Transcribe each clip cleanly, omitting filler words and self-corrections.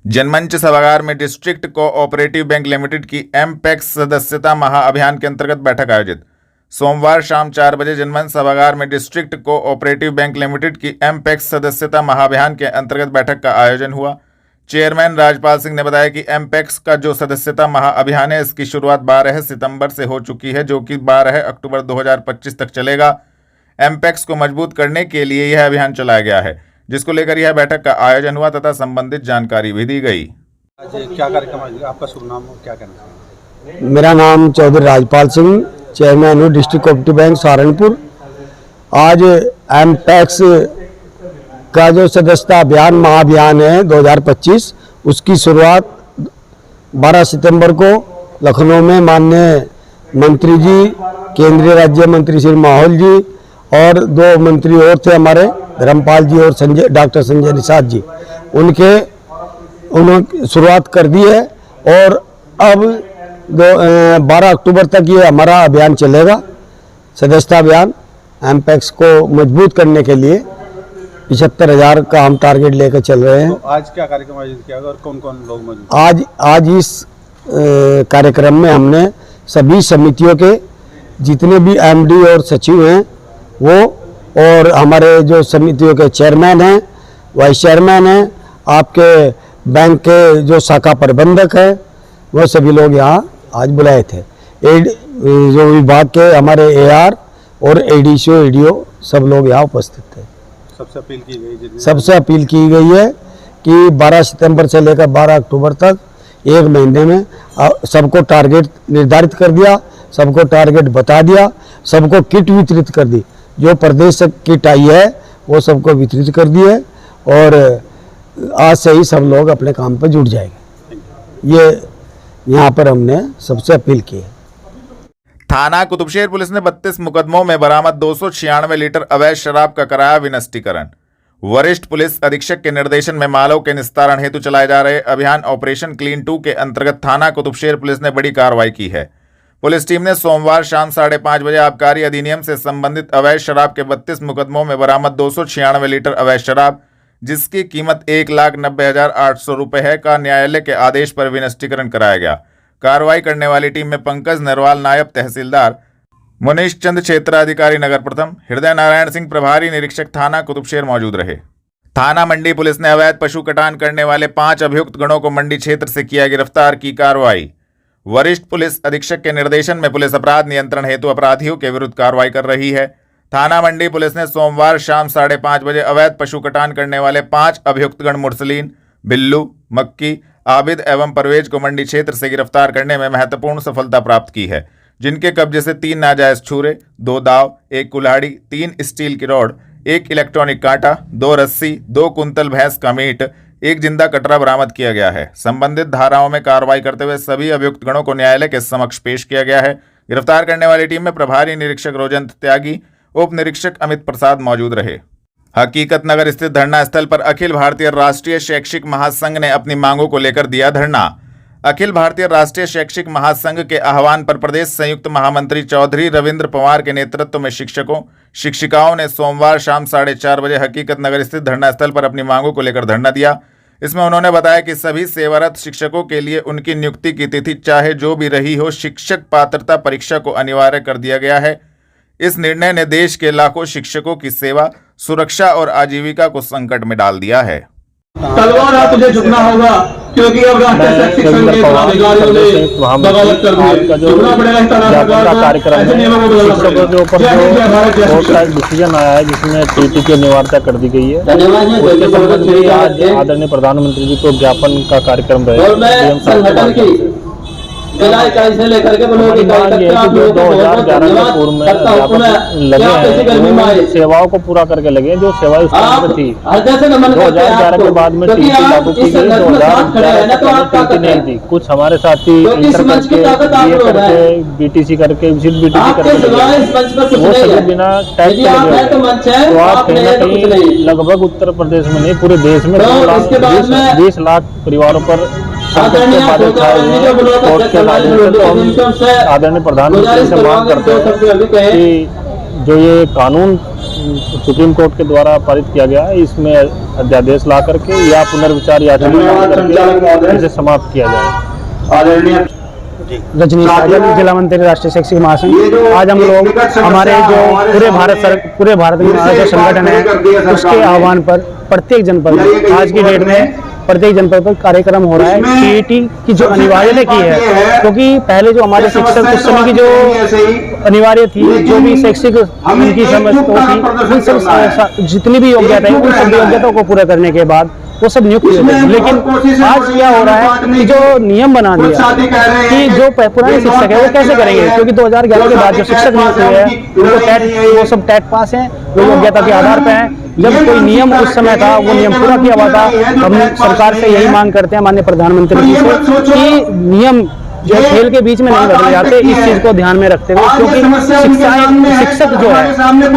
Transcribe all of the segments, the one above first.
जनमंच सभागार में district cooperative bank limited की एमपेक्स सदस्यता महाअभियान के अंतर्गत बैठक आयोजित। सोमवार शाम 4 बजे जनमंच सभागार में डिस्ट्रिक्ट कोऑपरेटिव बैंक लिमिटेड की एमपेक्स सदस्यता महाअभियान के अंतर्गत बैठक का आयोजन हुआ। चेयरमैन राजपाल सिंह ने बताया कि एमपेक्स का जो सदस्यता महाअभियान है, इसकी शुरुआत 12 सितंबर से हो चुकी है, जो कि 12 अक्टूबर 2025 तक चलेगा। एमपेक्स को मजबूत करने के लिए यह अभियान चलाया गया है, जिसको लेकर यह बैठक का आयोजन हुआ तथा संबंधित जानकारी भी दी गई। क्या कार्यक्रम है? आपका शुभ नाम और क्या कहना है? मेरा नाम चौधरी राजपाल सिंह, चेयरमैन हूँ डिस्ट्रिक्ट कोऑपरेटिव बैंक सहारनपुर। आज एमपेक्स का जो सदस्यता अभियान महाअभियान है 2025, उसकी शुरुआत 12 सितंबर को लखनऊ में माननीय मंत्री जी, केंद्रीय राज्य मंत्री श्री माहौल जी और 2 मंत्री और थे हमारे, धर्मपाल जी और डॉक्टर संजय निषाद जी, उन्होंने शुरुआत कर दी है। और अब 12 अक्टूबर तक ये हमारा अभियान चलेगा, सदस्यता अभियान। एमपेक्स को मजबूत करने के लिए 75,000 का हम टारगेट लेकर चल रहे हैं। तो आज क्या कार्यक्रम आयोजित किया गया और कौन कौन लोग मौजूद? आज इस कार्यक्रम में हमने सभी समितियों के जितने भी एमडी और सचिव हैं वो, और हमारे जो समितियों के चेयरमैन हैं, वाइस चेयरमैन हैं, आपके बैंक के जो शाखा प्रबंधक हैं, वो सभी लोग यहाँ आज बुलाए थे। जो विभाग के हमारे एआर और एडीसीओ एडीओ सब लोग यहाँ उपस्थित थे। सबसे अपील की गई है कि 12 सितंबर से लेकर 12 अक्टूबर तक 1 महीने में सबको टारगेट निर्धारित कर दिया, सबको टारगेट बता दिया, सबको किट वितरित कर दी। जो प्रदेश से किट आई है वो सबको वितरित कर दी है और आज से ही सब लोग अपने काम पर जुट जाएंगे। ये यहाँ पर हमने सबसे अपील की है। थाना कुतुबशेर पुलिस ने 32 मुकदमों में बरामद 296 लीटर अवैध शराब का कराया विनिष्टीकरण। वरिष्ठ पुलिस अधीक्षक के निर्देशन में मालों के निस्तारण हेतु चलाए जा रहे अभियान ऑपरेशन क्लीन 2 के अंतर्गत थाना कुतुबशेर पुलिस ने बड़ी कार्रवाई की है। पुलिस टीम ने सोमवार शाम 5:30 बजे आबकारी अधिनियम से संबंधित अवैध शराब के 32 मुकदमों में बरामद 296 लीटर अवैध शराब, जिसकी कीमत 1,90,800 रुपये है, का न्यायालय के आदेश पर विनिष्टीकरण कराया गया। कार्रवाई करने वाली टीम में पंकज नरवाल नायब तहसीलदार, मुनीश चंद क्षेत्राधिकारी नगर प्रथम, हृदय नारायण सिंह प्रभारी निरीक्षक थाना कुतुबशेर मौजूद रहे। थाना मंडी पुलिस ने अवैध पशु कटान करने वाले 5 अभियुक्त गणों को मंडी क्षेत्र से किया गिरफ्तार की कार्रवाई। वरिष्ठ पुलिस अधीक्षक के निर्देशन में पुलिस अपराध नियंत्रण हेतु अपराधियों के विरुद्ध कार्रवाई कर रही है। थाना मंडी पुलिस ने सोमवार शाम 5:30 बजे अवैध पशु कटान करने वाले 5 अभियुक्तगण मुरसलीन, बिल्लू, मक्की, आबिद एवं परवेज को मंडी क्षेत्र से गिरफ्तार करने में महत्वपूर्ण सफलता प्राप्त की है, जिनके कब्जे से 3 नाजायज छुरे, 2 दाव, 1 कुल्हाड़ी, 3 स्टील की रॉड, 1 इलेक्ट्रॉनिक कांटा, 2 रस्सी, 2 कुंतल भैंस का मीट, 1 जिंदा कटरा बरामद किया गया है। संबंधित धाराओं में कार्रवाई करते हुए सभी अभियुक्त गणों को न्यायालय के समक्ष पेश किया गया है। गिरफ्तार करने वाली टीम में प्रभारी निरीक्षक रोजंत त्यागी, उप निरीक्षक अमित प्रसाद मौजूद रहे। हकीकत नगर स्थित धरना स्थल पर अखिल भारतीय राष्ट्रीय शैक्षिक महासंघ ने अपनी मांगों को लेकर दिया धरना। अखिल भारतीय राष्ट्रीय शैक्षिक महासंघ के आह्वान पर प्रदेश संयुक्त महामंत्री चौधरी रविंद्र पवार के नेतृत्व में शिक्षकों शिक्षिकाओं ने सोमवार शाम 4:30 बजे हकीकत नगर स्थित धरना स्थल पर अपनी मांगों को लेकर धरना दिया। इसमें उन्होंने बताया कि सभी सेवारत शिक्षकों के लिए उनकी नियुक्ति की तिथि चाहे जो भी रही हो, शिक्षक पात्रता परीक्षा को अनिवार्य कर दिया गया है। इस निर्णय ने देश के लाखों शिक्षकों की सेवा, सुरक्षा और आजीविका को संकट में डाल दिया है। तलवार हाथ तुझे झुकना होगा, क्योंकि अब राष्ट्रीय शैक्षिक संघ के पदाधिकारियों ने बगावत कर दी। झुकना पड़ेगा इस कार्यक्रम में। शिक्षकों के ऊपर जो डिसीजन आया है जिसमें टीटी की अनिवार्यता कर दी गई है, उसके संबंध में आज आदरणीय प्रधानमंत्री जी को ज्ञापन का कार्यक्रम रहेगा। से लेकर के 2011 के पूर्व में लगे सेवाओं को पूरा करके लगे, जो सेवाएं उस टाइम पे थी। 2011 के बाद में टीटी लागू की गई, 2011 टीटी नहीं थी। कुछ हमारे साथी इंटर करके बीटीसी करके बीटीसी करके वो सभी बिना टैक्स के लगे। तो आप कहीं ना कहीं लगभग उत्तर प्रदेश में नहीं पूरे देश में 20 लाख परिवारों पर आदरणीय प्रधानमंत्री से मांग करते हैं कि जो ये कानून सुप्रीम कोर्ट के द्वारा पारित किया गया है, इसमें अध्यादेश ला करके या पुनर्विचार याचिका करके इसे समाप्त किया जाए। रजनीश सागर, जिला मंत्री राष्ट्रीय शैक्षिक महासंघ। आज हम लोग हमारे जो पूरे भारत में हमारा जो संगठन है उसके आह्वान पर प्रत्येक जनपद में आज की डेट में प्रत्येक जनपद पर कार्यक्रम हो रहा है। सीईटी की जो अनिवार्यता की है, क्योंकि पहले जो हमारे शिक्षक उस समय की जो अनिवार्य थी, जो भी शैक्षिक उनकी समझ थी, उन सब जितनी भी योग्यता है उन सभी योग्यताओं को पूरा करने के बाद वो सब नियुक्त हुए थे। लेकिन आज क्या हो रहा है कि जो नियम बना दिया कि जो पुराने शिक्षक है वो कैसे करेंगे, क्योंकि 2011 के बाद जो शिक्षक नियुक्त हुए हैं उनको टेट, वो सब टेट पास हैं, वो योग्यता के आधार पर हैं। जब कोई नियम उस समय था वो नियम पूरा किया हुआ था। हम सरकार से यही मांग करते हैं माननीय प्रधानमंत्री जी से कि नियम जो खेल के बीच में नहीं बदले जाते, इस चीज को ध्यान में रखते हुए, क्योंकि शिक्षक जो है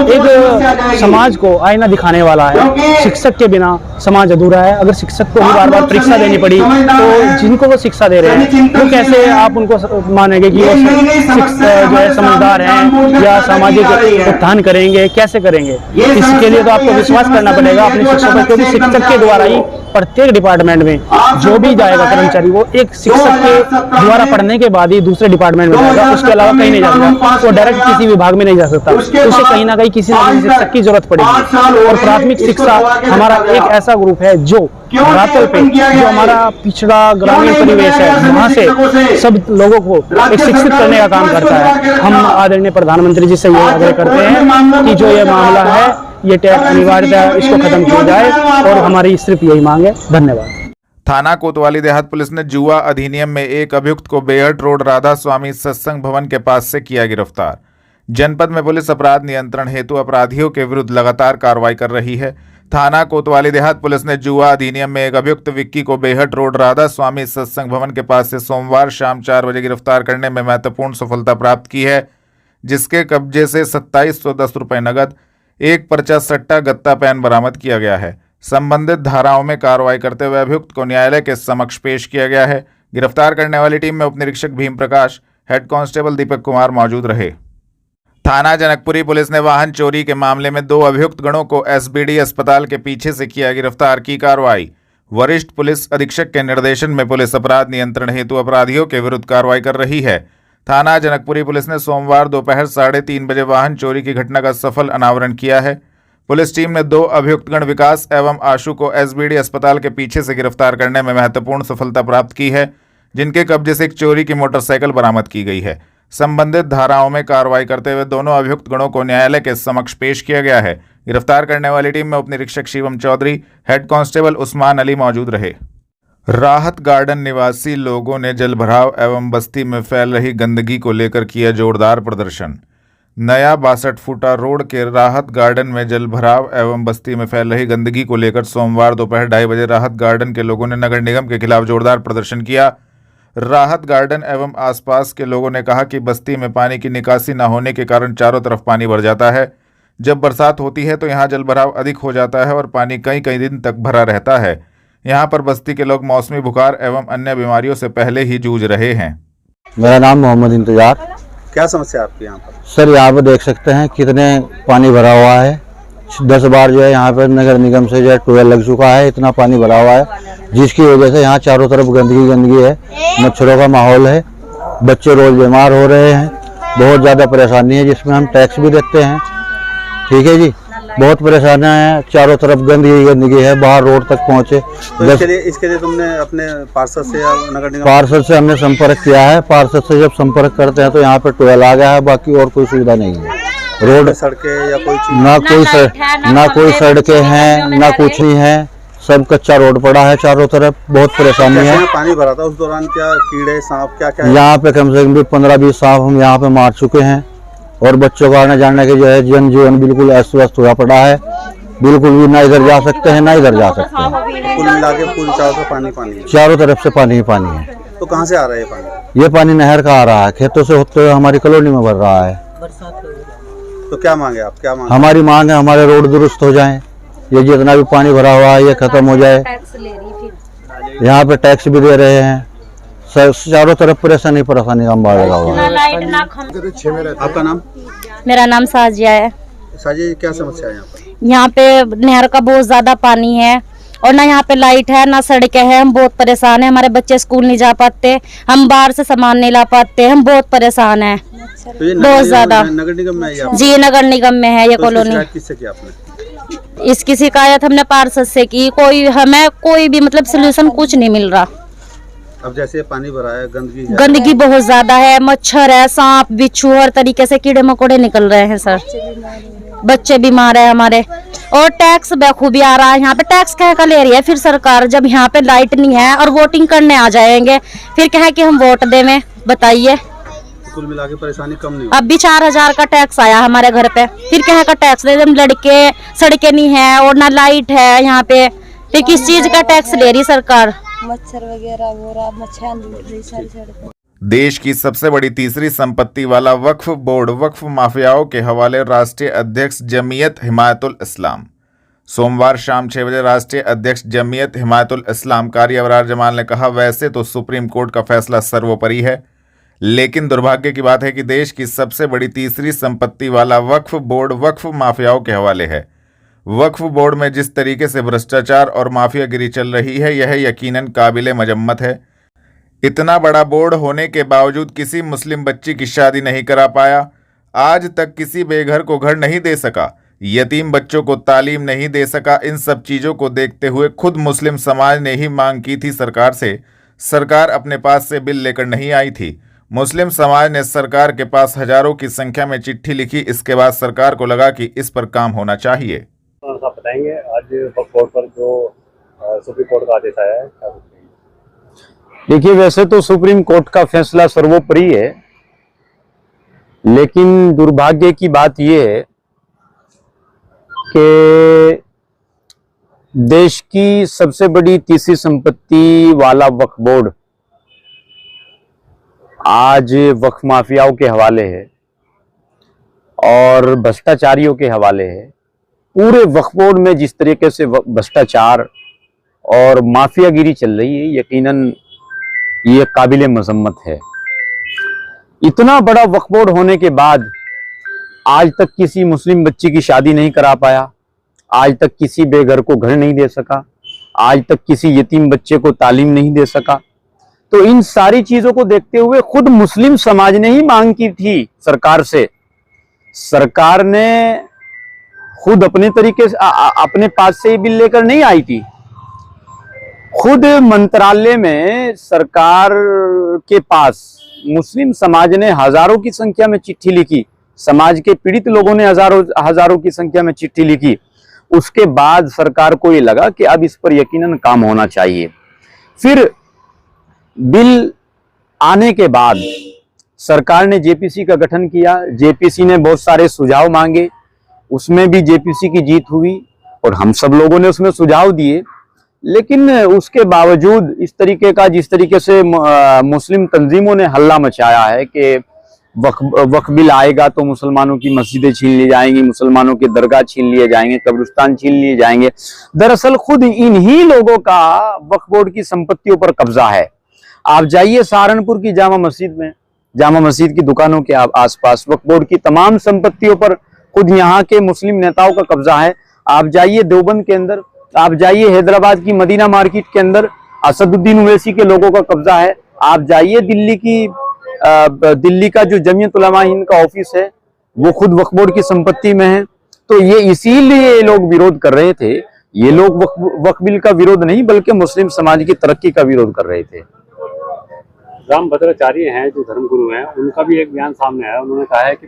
एक समाज को आईना दिखाने वाला है। शिक्षक के बिना समाज अधूरा है। अगर शिक्षक को ही बार बार परीक्षा देनी पड़ी तो जिनको वो शिक्षा दे रहे हैं वो कैसे आप उनको मानेंगे कि वो जो है समझदार हैं या सामाजिक उत्थान करेंगे, कैसे करेंगे? इसके लिए तो आपको विश्वास करना पड़ेगा अपने शिक्षक पर, क्योंकि शिक्षक के द्वारा ही प्रत्येक डिपार्टमेंट में जो भी जाएगा कर्मचारी वो एक शिक्षक के द्वारा पढ़ने के बाद ही दूसरे डिपार्टमेंट में जाएगा, उसके अलावा कहीं नहीं जा सकता। वो डायरेक्ट किसी विभाग में नहीं जा सकता, उसे कहीं ना कहीं किसी न किसी शिक्षक की जरूरत पड़ेगी। और प्राथमिक शिक्षा हमारा एक ऐसा ग्रुप है जो धरातल पे जो हमारा पिछड़ा ग्रामीण परिवेश है वहाँ से सब लोगों को एक शिक्षित करने का काम करता है। हम आदरणीय प्रधानमंत्री जी से ये आग्रह करते हैं कि जो ये मामला है ये टेट अनिवार्यता इसको खत्म किया जाए और हमारी सिर्फ यही मांग है। धन्यवाद। थाना कोतवाली देहात पुलिस ने जुआ अधिनियम में एक अभियुक्त को बेहट रोड राधा स्वामी सत्संग भवन के पास से किया गिरफ्तार। जनपद में पुलिस अपराध नियंत्रण हेतु अपराधियों के विरुद्ध लगातार कार्रवाई कर रही है। थाना कोतवाली देहात पुलिस ने जुआ अधिनियम में एक अभियुक्त विक्की को बेहट रोड राधा स्वामी सत्संग भवन के पास से सोमवार शाम 4 बजे गिरफ्तार करने में महत्वपूर्ण सफलता प्राप्त की है, जिसके कब्जे से 2710 रुपये नगद, एक पर्चा सट्टा गत्ता पैन बरामद किया गया है। संबंधित धाराओं में कार्रवाई करते हुए अभियुक्त को न्यायालय के समक्ष पेश किया गया है। गिरफ्तार करने वाली टीम में उप निरीक्षक भीम प्रकाश, हेड कांस्टेबल दीपक कुमार मौजूद रहे। थाना जनकपुरी पुलिस ने वाहन चोरी के मामले में 2 अभियुक्त गणों को एसबीडी अस्पताल के पीछे से किया गिरफ्तार की कार्रवाई। वरिष्ठ पुलिस अधीक्षक के निर्देशन में पुलिस अपराध नियंत्रण हेतु अपराधियों के विरुद्ध कार्रवाई कर रही है। थाना जनकपुरी पुलिस ने सोमवार दोपहर 3:30 बजे वाहन चोरी की घटना का सफल अनावरण किया है। पुलिस टीम ने 2 अभियुक्तगण विकास एवं आशु को एसबीडी अस्पताल के पीछे से गिरफ्तार करने में महत्वपूर्ण सफलता प्राप्त की है, जिनके कब्जे से एक चोरी की मोटरसाइकिल बरामद की गई है। संबंधित धाराओं में कार्रवाई करते हुए दोनों अभियुक्त गणों को न्यायालय के समक्ष पेश किया गया है। गिरफ्तार करने वाली टीम में उप निरीक्षक शिवम चौधरी, हेड कांस्टेबल उस्मान अली मौजूद रहे। राहत गार्डन निवासी लोगों ने जलभराव एवं बस्ती में फैल रही गंदगी को लेकर किया जोरदार प्रदर्शन। नया 62 फुटा रोड के राहत गार्डन में जलभराव एवं बस्ती में फैल रही गंदगी को लेकर सोमवार दोपहर 2:30 बजे राहत गार्डन के लोगों ने नगर निगम के खिलाफ जोरदार प्रदर्शन किया। राहत गार्डन एवं आसपास के लोगों ने कहा कि बस्ती में पानी की निकासी न होने के कारण चारों तरफ पानी भर जाता है। जब बरसात होती है तो यहाँ जलभराव अधिक हो जाता है और पानी कई दिन तक भरा रहता है। यहाँ पर बस्ती के लोग मौसमी बुखार एवं अन्य बीमारियों से पहले ही जूझ रहे हैं। मेरा नाम मोहम्मद इंतजार। क्या समस्या है आपके यहाँ पर? सर यहाँ पे देख सकते हैं कितने पानी भरा हुआ है। 10 बार जो है यहाँ पर नगर निगम से जो है टूवेल लग चुका है, इतना पानी भरा हुआ है जिसकी वजह से यहाँ चारों तरफ गंदगी है, मच्छरों का माहौल है, बच्चे रोज बीमार हो रहे हैं, बहुत ज़्यादा परेशानी है, जिसमें हम टैक्स भी देते हैं। ठीक है जी, बहुत परेशानियां हैं, चारों तरफ गंदगी है, बाहर रोड तक पहुंचे। तो इसके लिए तुमने अपने पार्षद से या नगर निगम? पार्षद से हमने संपर्क किया है। पार्षद से जब संपर्क करते हैं तो यहाँ पे टूवेल आ गया है, बाकी और कोई सुविधा नहीं है। रोड सड़कें या कोई चीज? ना कोई सड़कें हैं, ना कुछ नहीं है, सब कच्चा रोड पड़ा है चारों तरफ, बहुत परेशानी है। पानी भरा था उस दौरान क्या कीड़े सांप क्या यहाँ पे कम से कम 15-20 सांप हम यहाँ पे मार चुके हैं और बच्चों को आने जाने के जो है जनजीवन बिल्कुल अस्त व्यस्त हुआ पड़ा है, बिल्कुल भी ना इधर जा सकते हैं ना इधर जा सकते हैं। कुल मिला के पूरी चारों तरफ पानी है। चारों तरफ से पानी ही पानी है। तो कहाँ से आ रहा है ये पानी? ये पानी नहर का आ रहा है, खेतों से होते हुए हमारी कॉलोनी में भर रहा है। तो क्या मांगे आप? क्या मांगे? हमारी मांग है हमारे रोड दुरुस्त हो जाएं, ये जितना भी पानी भरा हुआ है ये खत्म हो जाए। यहाँ पे टैक्स भी दे रहे हैं, चारों तरफ परेशानी का अंबार लगा हुआ है। आपका नाम? मेरा नाम साजिया है। साजिद क्या समस्या है यहाँ पर? यहाँ पे नहर का बहुत ज्यादा पानी है और ना यहाँ पे लाइट है ना सड़कें हैं। हम बहुत परेशान हैं। हमारे बच्चे स्कूल नहीं जा पाते, हम बाहर से सामान नहीं ला पाते, हम बहुत परेशान हैं। तो ये बहुत ज्यादा। नगर निगम में है या जी नगर निगम में है ये तो कॉलोनी। शिकायत किससे की आपने? इसकी शिकायत हमने पार्षद से की, हमें कोई भी मतलब सोल्यूशन कुछ नहीं मिल रहा। अब जैसे पानी भरा है, गंदगी है। गंदगी बहुत ज्यादा है, मच्छर है, सांप बिच्छू हर तरीके से कीड़े मकोड़े निकल रहे हैं सर। बच्चे बीमार है हमारे और टैक्स बखूबी आ रहा है। यहाँ पे टैक्स कह का ले रही है फिर सरकार, जब यहाँ पे लाइट नहीं है और वोटिंग करने आ जाएंगे फिर कहे कि हम वोट देवें। बताइए, कुल मिला के परेशानी कम नहीं अब भी 4000 का टैक्स आया हमारे घर पे, फिर कहे का टैक्स दे। जब लड़के सड़कें नहीं है और ना लाइट है यहाँ पे, फिर किस चीज का टैक्स ले रही सरकार? मच्छर वगैरह हो रहा, मच्छर सारी सड़कों। देश की सबसे बड़ी तीसरी संपत्ति वाला वक्फ बोर्ड वक्फ माफियाओं के हवाले राष्ट्रीय अध्यक्ष जमीयत हिमायतुल इस्लाम। सोमवार शाम 6 बजे राष्ट्रीय अध्यक्ष जमीयत हिमायतुल इस्लाम कारी अबरार जमाल ने कहा, वैसे तो सुप्रीम कोर्ट का फैसला सर्वोपरि है, लेकिन दुर्भाग्य की बात है कि देश की सबसे बड़ी तीसरी संपत्ति वाला वक्फ बोर्ड वक्फ माफियाओं के हवाले है। वक्फ बोर्ड में जिस तरीके से भ्रष्टाचार और माफियागिरी चल रही है, यह यकीनन काबिले मजम्मत है। इतना बड़ा बोर्ड होने के बावजूद किसी मुस्लिम बच्ची की शादी नहीं करा पाया, आज तक किसी बेघर को घर नहीं दे सका, यतीम बच्चों को तालीम नहीं दे सका। इन सब चीज़ों को देखते हुए खुद मुस्लिम समाज ने ही मांग की थी सरकार से। सरकार अपने पास से बिल लेकर नहीं आई थी। मुस्लिम समाज ने सरकार के पास हजारों की संख्या में चिट्ठी लिखी। इसके बाद सरकार को लगा कि इस पर काम होना चाहिए। आप बताएंगे आज वक्फ बोर्ड पर जो सुप्रीम कोर्ट का आदेश आया है, क्या बताएंगे? देखिए, वैसे तो सुप्रीम कोर्ट का फैसला सर्वोपरि है, लेकिन दुर्भाग्य की बात यह है कि देश की सबसे बड़ी तीसरी संपत्ति वाला वक्फ बोर्ड आज वक्फ माफियाओं के हवाले है और भ्रष्टाचारियों के हवाले है। पूरे वक्फ बोर्ड में जिस तरीके से भ्रष्टाचार और माफियागिरी चल रही है, यकीनन ये काबिले मजम्मत है। इतना बड़ा वक्फ बोर्ड होने के बाद आज तक किसी मुस्लिम बच्ची की शादी नहीं करा पाया, आज तक किसी बेघर को घर नहीं दे सका, आज तक किसी यतीम बच्चे को तालीम नहीं दे सका। तो इन सारी चीजों को देखते हुए खुद मुस्लिम समाज ने ही मांग की थी सरकार से। सरकार ने खुद अपने तरीके से अपने पास से ही बिल लेकर नहीं आई थी। खुद मंत्रालय में सरकार के पास मुस्लिम समाज ने हजारों की संख्या में चिट्ठी लिखी, समाज के पीड़ित लोगों ने हजारों की संख्या में चिट्ठी लिखी। उसके बाद सरकार को ये लगा कि अब इस पर यकीनन काम होना चाहिए। फिर बिल आने के बाद सरकार ने जेपीसी का गठन किया। जेपीसी ने बहुत सारे सुझाव मांगे, उसमें भी जेपीसी की जीत हुई और हम सब लोगों ने उसमें सुझाव दिए। लेकिन उसके बावजूद इस तरीके का, जिस तरीके से मुस्लिम तंजीमों ने हल्ला मचाया है कि वक्फ बिल आएगा तो मुसलमानों की मस्जिदें छीन ली जाएंगी, मुसलमानों के दरगाह छीन लिए जाएंगे, कब्रिस्तान छीन लिए जाएंगे। दरअसल खुद इन्हीं लोगों का वक्फ बोर्ड की संपत्तियों पर कब्जा है। आप जाइए सहारनपुर की जामा मस्जिद में, जामा मस्जिद की दुकानों के आसपास वक्फ बोर्ड की तमाम संपत्तियों पर खुद यहाँ के मुस्लिम नेताओं का कब्जा है। आप जाइए देवबंद के अंदर, आप जाइए हैदराबाद की मदीना मार्केट के अंदर असदुद्दीन ओवैसी के लोगों का कब्जा है। आप जाइए दिल्ली का जो जमीयत उलमा हिंद का ऑफिस है वो खुद वक्फ बोर्ड की संपत्ति में है। तो ये इसीलिए ये लोग विरोध कर रहे थे। ये लोग वक्फ बिल का विरोध नहीं बल्कि मुस्लिम समाज की तरक्की का विरोध कर रहे थे। रामभद्राचार्य हैं जो धर्मगुरु हैं, उनका भी एक बयान सामने आया। उन्होंने कहा है कि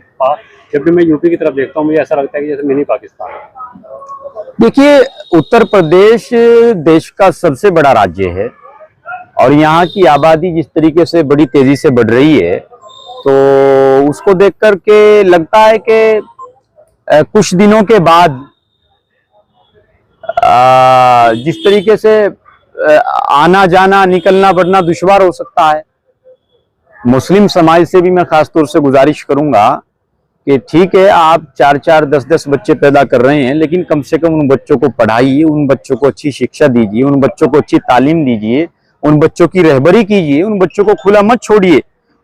जब भी मैं यूपी की तरफ देखता हूँ मुझे ऐसा लगता है कि जैसे मिनी पाकिस्तान है। देखिए, उत्तर प्रदेश देश का सबसे बड़ा राज्य है और यहाँ की आबादी जिस तरीके से बड़ी तेजी से बढ़ रही है तो उसको देख कर के लगता है कि कुछ दिनों के बाद जिस तरीके से आना जाना निकलना बढ़ना दुश्वार हो सकता है। मुस्लिम समाज से भी मैं खास तौर से गुजारिश करूंगा कि ठीक है, आप 4-4, 10-10 बच्चे पैदा कर रहे हैं, लेकिन कम से कम उन बच्चों को पढ़ाइए, उन बच्चों को अच्छी शिक्षा दीजिए, उन बच्चों को अच्छी तालीम दीजिए, उन बच्चों की रहबरी कीजिए, उन बच्चों को खुला मत छोड़िए,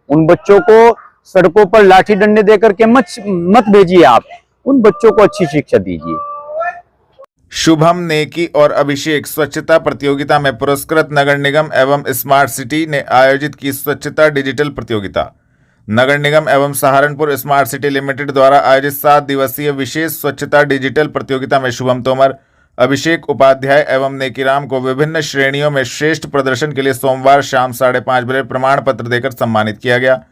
उन बच्चों को सड़कों पर लाठी डंडे देकर के मत भेजिए आप। उन बच्चों को अच्छी शिक्षा दीजिए। शुभम नेकी और अभिषेक स्वच्छता प्रतियोगिता में पुरस्कृत नगर निगम एवं स्मार्ट सिटी ने आयोजित की स्वच्छता डिजिटल प्रतियोगिता। नगर निगम एवं सहारनपुर स्मार्ट सिटी लिमिटेड द्वारा आयोजित 7 दिवसीय विशेष स्वच्छता डिजिटल प्रतियोगिता में शुभम तोमर, अभिषेक उपाध्याय एवं नेकीराम को विभिन्न श्रेणियों में श्रेष्ठ प्रदर्शन के लिए सोमवार शाम 5:30 बजे प्रमाण पत्र देकर सम्मानित किया गया।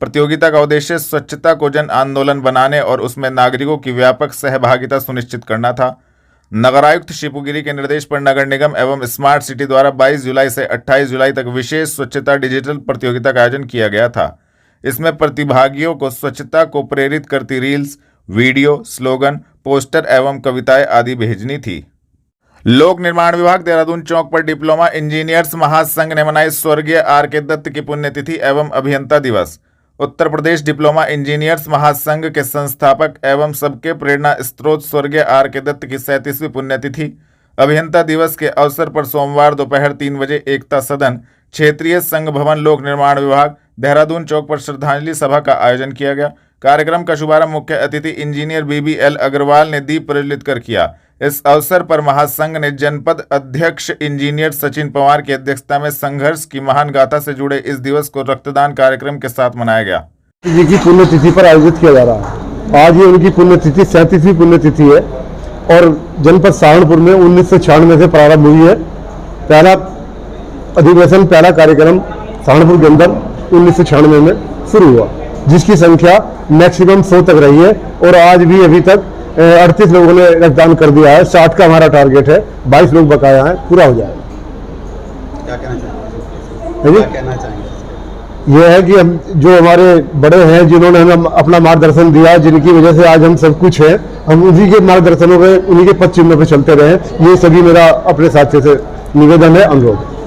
प्रतियोगिता का उद्देश्य स्वच्छता को जन आंदोलन बनाने और उसमें नागरिकों की व्यापक सहभागिता सुनिश्चित करना था। नगरायुक्त शिपुगिरी के निर्देश पर नगर निगम एवं स्मार्ट सिटी द्वारा 22 जुलाई से 28 जुलाई तक विशेष स्वच्छता डिजिटल प्रतियोगिता का आयोजन किया गया था। इसमें प्रतिभागियों को स्वच्छता को प्रेरित करती रील्स, वीडियो, स्लोगन, पोस्टर एवं कविताएं आदि भेजनी थी। लोक निर्माण विभाग देहरादून चौक पर डिप्लोमा इंजीनियर्स महासंघ ने मनाई स्वर्गीय आर.के. दत्त की पुण्यतिथि एवं अभियंता दिवस। उत्तर प्रदेश डिप्लोमा इंजीनियर्स महासंघ के संस्थापक एवं सबके प्रेरणा स्रोत स्वर्गीय आर.के. दत्त की 37वीं पुण्यतिथि अभियंता दिवस के अवसर पर सोमवार दोपहर 3 बजे एकता सदन, क्षेत्रीय संघ भवन, लोक निर्माण विभाग, देहरादून चौक पर श्रद्धांजलि सभा का आयोजन किया गया। कार्यक्रम का शुभारंभ मुख्य अतिथि इंजीनियर BBL अग्रवाल ने दीप प्रज्वलित कर किया। इस अवसर पर महासंघ ने जनपद अध्यक्ष इंजीनियर सचिन पवार की अध्यक्षता में संघर्ष की महान गाथा से जुड़े इस दिवस को रक्तदान कार्यक्रम के साथ मनाया गया। जी की पुण्यतिथि पर आयोजित किया जा रहा है। आज ये उनकी पुण्यतिथि 37वीं पुण्यतिथि है और जनपद सहारनपुर में 1996 से प्रारंभ हुई है। पहला अधिवेशन, पहला कार्यक्रम सहारनपुर के अंदर 1996 में शुरू हुआ, जिसकी संख्या मैक्सिमम 100 तक रही है और आज भी अभी तक 38 लोगों ने रक्तदान कर दिया है। 60 का हमारा टारगेट है, 22 लोग बकाया हैं, पूरा हो जाएगा। क्या कहना चाहेंगे? क्या कहना चाहेंगे? यह है कि हम जो हमारे बड़े हैं, जिन्होंने हमें अपना मार्गदर्शन दिया, जिनकी वजह से आज हम सब कुछ हैं, हम उन्हीं के मार्गदर्शनों पे, उन्हीं के पद चिन्हों पे चलते रहे। ये सभी मेरा अपने साथी से निवेदन है, अनुरोध है।